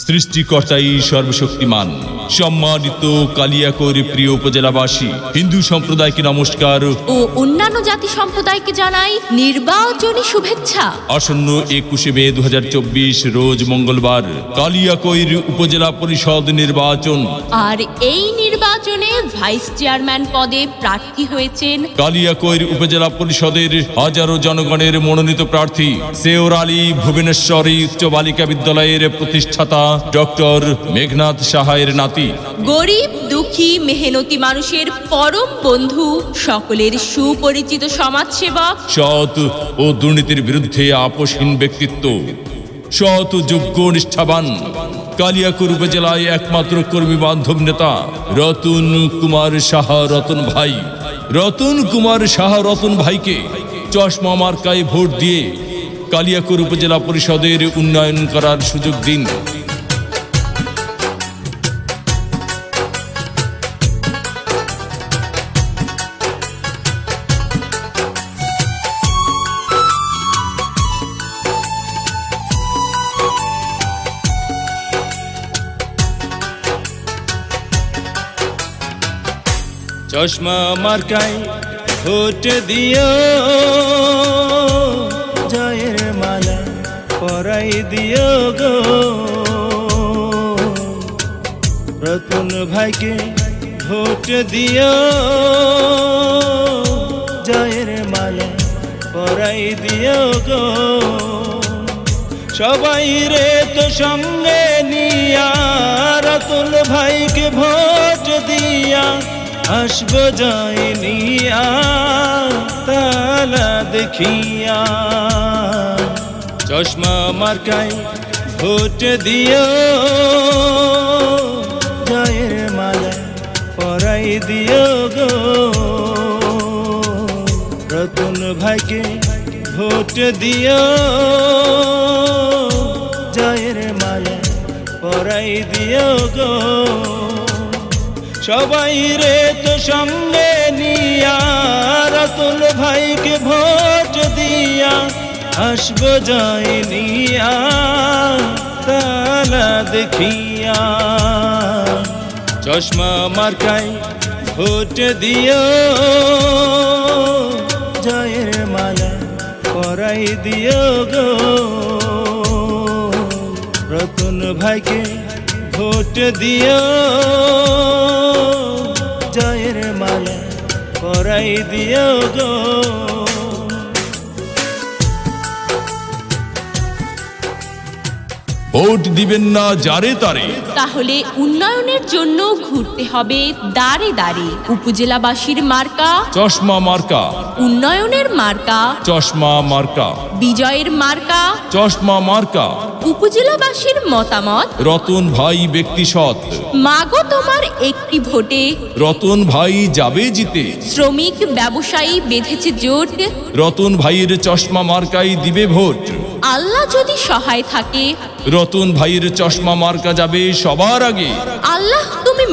সৃষ্টিকর্তাই সর্বশক্তিমান। সম্মানিত কালিয়াকৈর প্রিয় উপজেলাবাসী, হিন্দু সম্প্রদায়কে নমস্কার ও অন্যান্য জাতি সম্প্রদায়কে জানাই নির্বাচনী শুভেচ্ছা। আসন্ন 21 মে 2024 রোজ মঙ্গলবার কালিয়াকৈর উপজেলা পরিষদ নির্বাচন। আর এই নির্বাচনে ভাইস চেয়ারম্যান পদে প্রার্থী হয়েছেন কালিয়াকৈর উপজেলা পরিষদের হাজারো জনগণের মনোনীত প্রার্থী সেওর আলী ভুবনেশ্বরী উচ্চ বালিকা বিদ্যালয়ের প্রতিষ্ঠাতা ডক্টর মেঘনাথ সাহায়ের নাতি। গরিব দুঃখী মেহনতি মানুষের পরম বন্ধু, সকলের সুপরিচিত সমাজসেবক, সৎ ও দুর্নীতির বিরুদ্ধে আপোষহীন ব্যক্তিত্ব, সৎ ও যোগ্য নিষ্ঠাবান কালিয়াকৈর উপজেলায় একমাত্র কর্মী বান্ধব নেতা রতন কুমার সাহা রতন ভাই। রতন কুমার সাহা রতন ভাইকে চশমা মার্কায় ভোট দিয়ে কালিয়াকৈর উপজেলা পরিষদের উন্নয়ন করার সুযোগ দিন। চশমা মার্কায় ভোট দিও, জয়ের মালা পরাই দিও গো। রতন ভাইকে ভোট দিও, জয়ের মালা পরাই দিও গো। সবাই রে তো সঙ্গে নিয়া রতন ভাইকে ভোট দিয়া আসব জয় নিয়া তালা দেখিয়া। চশমা মার্কায় ভোট দিও, জয়ের মালা পরাই দিও গো। রতন ভাইকে ভোট দিও, জয়ের মালা পরাই দিও গো। সবাই রে তো সঙ্গে নিয়া রতন ভাইকে ভোট দিয়া আসব জয় নিয়া তালা দেখিয়া। চশমা মার্কায় ভোট দিও, জয়ের মালা পরাই দিও গো। রতন ভাইকে ভোট দিও, জয়ের মালা পরাই দিও গো। ভোট দিবেন না যারে তারে, তাহলে উন্নয়নের জন্য ঘুরতে হবে দাঁড়ে দাঁড়ে। উপজেলাবাসীর মার্কা চশমা মার্কা, উন্নয়নের মার্কা চশমা মার্কা, বিজয়ের মার্কা চশমা মার্কা। উপজেলাবাসীর মতামত রতন ভাই ব্যক্তি সৎ, মাগো তোমার একটি ভোটে রতন ভাই যাবে জিতে। শ্রমিক ব্যবসায়ী বেঁধেছে জোট, রতন ভাইয়ের চশমা মার্কাই দিবে ভোট। আল্লাহ যদি সহায় থাকে রতন ভাইয়ের চশমা মার্কা যাবে সবার আগে। আল্লাহ তুমি